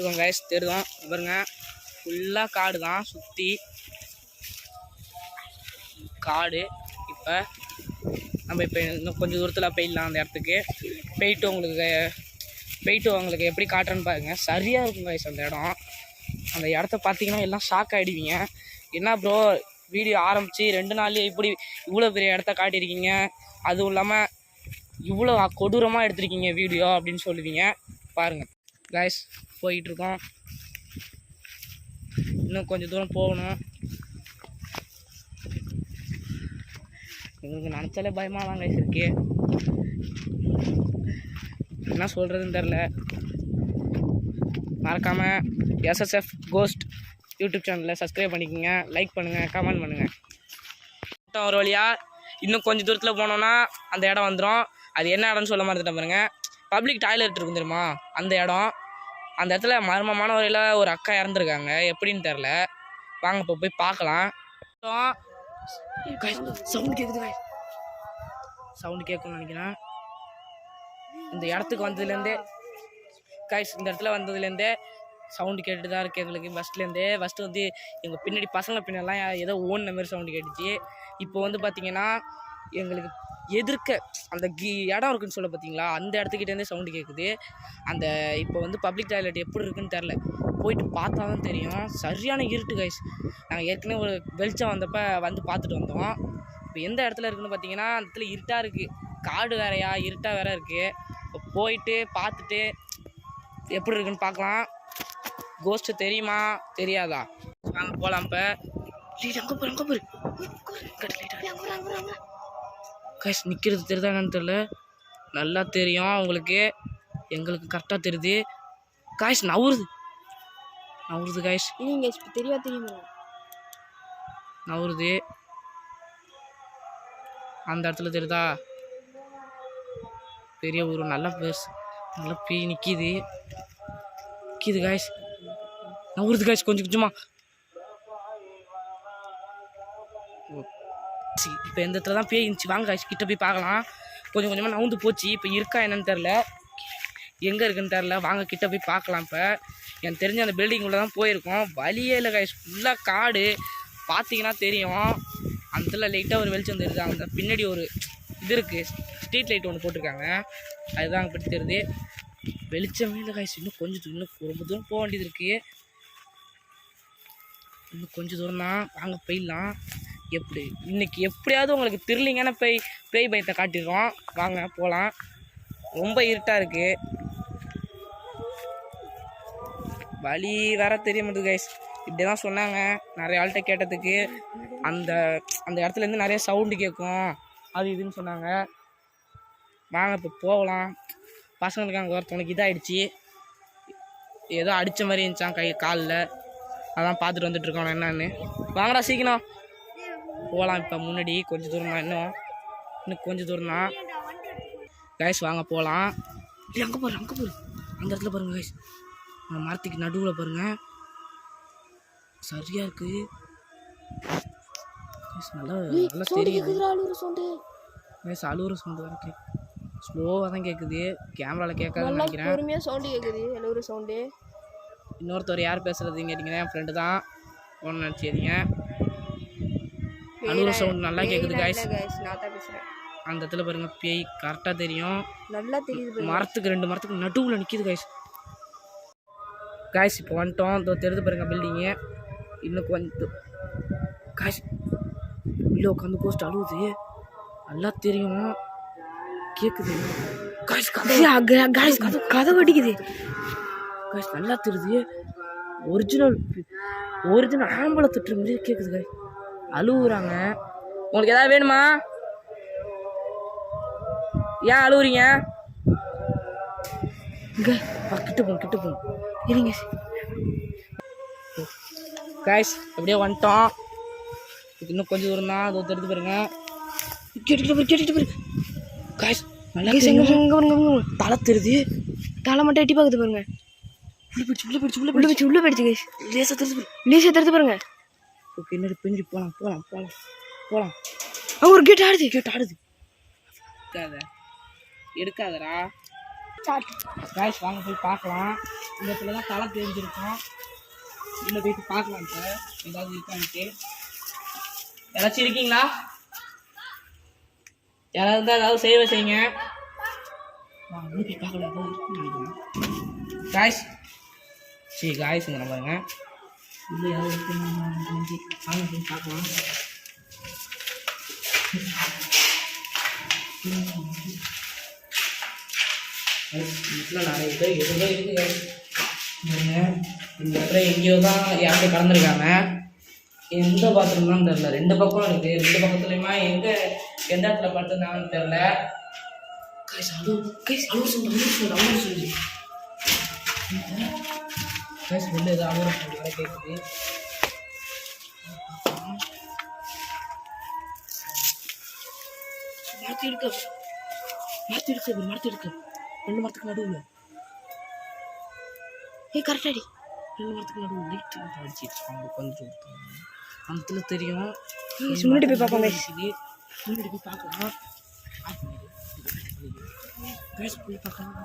இருக்கோம் கைஸ். தெரியும் பாருங்க, ஃபுல்லாக காடு தான், சுற்றி காடு. இப்போ நம்ம இன்னும் கொஞ்சம் தூரத்தில் போயிடலாம் அந்த இடத்துக்கு. போயிட்டு உங்களுக்கு எப்படி காட்டுறேன்னு பாருங்க. சரியாக இருக்கும் கைஸ் அந்த இடம். அந்த இடத்த பார்த்தீங்கன்னா எல்லாம் ஷாக் ஆகிடுவீங்க. என்ன ப்ரோ வீடியோ ஆரம்பித்து 2 நாள்லேயே இவ்வளோ பெரிய இடத்த காட்டியிருக்கீங்க, அதுவும் இல்லாமல் இவ்வளோ கொடூரமாக எடுத்திருக்கீங்க வீடியோ அப்படின்னு சொல்லுவீங்க. பாருங்கள் கைஸ், போயிட்டுருக்கோம். இன்னும் கொஞ்சம் தூரம் போகணும். எங்களுக்கு நினச்சாலே பயமாக தான் கைஸ் இருக்கு. என்ன சொல்கிறதுன்னு தெரில. மறக்காமல் SSF கோஸ்ட் யூடியூப் சேனலில் சப்ஸ்கிரைப் பண்ணிக்கோங்க, லைக் பண்ணுங்கள், கமெண்ட் பண்ணுங்கள். ஒரு வழியாக இன்னும் கொஞ்சம் தூரத்தில் போனோன்னா அந்த இடம் வந்துடும். அது என்ன இடம்னு சொல்ல மறந்துட்டேன் பாருங்க. பப்ளிக் டாய்லெட் இருக்கும் தெரியுமா, அந்த இடம். அந்த இடத்துல மர்மமான வரையில் ஒரு அக்கா இறந்துருக்காங்க, எப்படின்னு தெரில. வாங்க இப்போ போய் பார்க்கலாம். சவுண்டு கேட்குது, சவுண்டு கேட்கும்னு நினைக்கிறேன். இந்த இடத்துக்கு வந்ததுலேருந்தே கைஸ், இந்த இடத்துல வந்ததுலேருந்தே சவுண்டு கேட்டுட்டு தான் இருக்குது எங்களுக்கு. ஃபஸ்ட்டு வந்து எங்கள் பின்னாடி பசங்க பின்னெல்லாம் ஏதோ ஓடின மாதிரி சவுண்டு கேட்டுச்சு. இப்போ வந்து பார்த்திங்கன்னா எங்களுக்கு எதிர்க்க அந்த இடம் இருக்குன்னு சொல்ல பார்த்தீங்களா, அந்த இடத்துக்கிட்டேருந்தே சவுண்டு கேட்குது. அந்த இப்போ வந்து பப்ளிக் டாய்லெட் எப்படி இருக்குன்னு தெரில, போயிட்டு பார்த்தா தான் தெரியும். சரியான இருட்டு கைஸ். நாங்கள் ஏற்கனவே ஒரு வெளிச்சம் வந்தப்போ வந்து பார்த்துட்டு வந்தோம். இப்போ எந்த இடத்துல இருக்குதுன்னு பார்த்தீங்கன்னா, அந்த இடத்துல இருட்டாக இருக்குது. காடு வேறையா, இருட்டாக வேற இருக்குது. இப்போ போயிட்டு பார்த்துட்டு எப்படி இருக்குன்னு பார்க்கலாம். கோஸ்ட்டு தெரியுமா தெரியாதா? வாங்க போகலாம். இப்போ கைஸ் நிற்கிறது தெரியுதாங்கன்னு தெரில, நல்லா தெரியும் அவங்களுக்கு, எங்களுக்கு கரெக்டாக தெரியுது. கைஸ் நவுறுது கைஸ், தெரியுமா நவுறுது. அந்த இடத்துல தெரியுதா, பெரிய ஊர், நல்லா பெருசு, நல்லா நிற்கிது கைஸ். நவுறுது கைஸ் கொஞ்சம் கொஞ்சமாக. இப்போ எந்த இடத்துல தான் பேய் இருந்துச்சு, வாங்க கைஸ் கிட்ட போய் பார்க்கலாம். கொஞ்சம் கொஞ்சமாக நவுந்து போச்சு. இப்போ இருக்கா என்னன்னு தெரில, எங்கே இருக்குன்னு தெரில. வாங்க கிட்ட போய் பார்க்கலாம். இப்போ எனக்கு தெரிஞ்ச அந்த பில்டிங் உள்ள தான் போயிருக்கோம். வழியே இல்லை கைஸ், ஃபுல்லாக காடு. பார்த்தீங்கன்னா தெரியும். அந்த இடத்துல லைட்டாக ஒரு வெளிச்சம் தெரியுது. அந்த பின்னாடி ஒரு இது இருக்குது, ஸ்ட்ரீட் லைட் ஒன்று போட்டிருக்காங்க, அதுதான் அங்கே பற்றி தெரியுது. வெளிச்சமே இல்லை கைஸ். இன்னும் ரொம்ப தூரம் போக வேண்டியது இருக்குது. இன்னும் கொஞ்சம் தூரம் தான், வாங்க போயிடலாம். இன்னைக்கு எப்படியாவது உங்களுக்கு திருலிங்கன்னா பேய் பயத்தை காட்டிடுறோம். வாங்க போகலாம். ரொம்ப இருட்டாக இருக்குது, வழி வேற தெரிய மாட்டேது கைஸ். இப்படி தான் சொன்னாங்க நிறைய ஆள்கிட்ட கேட்டதுக்கு. அந்த இடத்துலேருந்து நிறைய சவுண்டு கேட்கும், அது இதுன்னு சொன்னாங்க. வாங்க இப்போ போகலாம். பசங்களுக்கு அங்கே ஒருத்தவனுக்கு இதாகிடுச்சு, ஏதோ அடித்த மாதிரி இருந்துச்சான் காலில், அதான் பார்த்துட்டு வந்துட்டுருக்கோம் என்னன்னு. வாங்கடா சீக்கிரம் போகலாம். இப்போ முன்னாடி கொஞ்சம் தூரம் தான், இன்னும் கொஞ்சம் தூரம் தான் கைஸ். வாங்க போகலாம். அங்கே போகிற அந்த இடத்துல பாருங்கள் கைஸ், அந்த மரத்துக்கு நடுவில் பாருங்கள், சரியாக இருக்குது கைஸ். நல்லா தெரியுது கைஸ். அழுவுற சவுண்டு வேறு கேட்குது, ஸ்லோவாக தான் கேட்குது, கேமராவில் கேட்காதுன்னு நினைக்கிறேன். பொறுமையாக சவுண்டு கேட்குது, அழுவுற சவுண்டு. இன்னொருத்தர் யார் பேசுகிறதுன்னு கேட்டிங்கன்னா என் ஃப்ரெண்டு தான், ஒன்று நினச்சிங்க. அழுவுற சவுண்ட் நல்லா கேட்குது கைஸ். நான் தான் பேசுகிறேன். அந்த இடத்துல பாருங்க பேய் கரெக்டாக தெரியும், நல்லா தெரியுது. மரத்துக்கு 2 மரத்துக்கு நடுவில் நிற்கிது கைஸ். இப்போ வந்துட்டோம். இதோ தெரிஞ்சு பாருங்க பில்டிங்கு. இன்னும் கொஞ்சம் கைஸ், உள்ளே உட்காந்து கோஸ்ட் அழுவுது, நல்லா தெரியும், கேட்குது கைஸ். கதை வடிக்குது கைஸ், நல்லா தெரியுது. ஒரிஜினல் ஆம்பளை திட்டுற மாதிரி கேட்குது கைஸ். அழுவுறாங்க. உங்களுக்கு ஏதாவது வேணுமா? ஏன் அழுவுறீங்க? கிட்ட போங்க இருங்க கைஸ். அப்படியே வந்துட்டோம். இன்னும் கொஞ்சம் தூரம் தான், அதை தெரிஞ்சு பாருங்க. கேட்டுட்டு பாருங்க கைஸ், நல்லா தலை தெரியுது. தலை மட்டும் எட்டி பார்க்குது பாருங்க. உள்ள போயிடுச்சு கைஸ். லேசாக தெரிஞ்சு பாருங்க. பின்னாடி போகலாம். ஒரு கேட் ஆடுது. எடுக்காதடா. காய்ஸ் வாங்க போய் பார்க்கலாம். இந்த இடத்துல தான் தலை தெரிஞ்சிருக்கும். உள்ளே போயிட்டு பார்க்கலாம் சார் ஏதாவது இருக்கான்ட்டு. யாராச்சும் இருக்கீங்களா? யாராவது இருந்தால் ஏதாவது சேவை செய்யுங்க. வாங்க போய் பார்க்கலாம் ஏதாவது இருக்குன்னு நினைக்கிறேன். காய்ஸ் சரி காய்ஸுங்க பாருங்க உள்ளே ஏதாவது இருக்குன்னு வாங்க போய் பார்க்கலாம். வீட்டில் நிறைய பேர் எதுவுமே இருக்குங்க. இந்த இடத்துல எங்கேயோ தான் யாரும் கலந்துருக்காங்க. எந்த பாத்ரூம் தான் தெரில. 2 பக்கம் இருக்குது. 2 பக்கத்துலையுமா எந்த இடத்துல படுத்துருந்தாங்கன்னு தெரில. சொல்லு வெளில ஏதோ அலுவலகம் சொல்லி வர கேட்குது. மரத்து இருக்கு 2 மரத்துக்கு நடுவில். கரெக்டாடி 2 மரத்துக்கு நடுவில் லைட் அடிச்சிட்டு அவங்க கொஞ்சம் அந்த தெரியும். முன்னாடி போய் பார்ப்போம் முன்னாடி போய் பார்க்கலாம். போய் பார்க்கலாம்.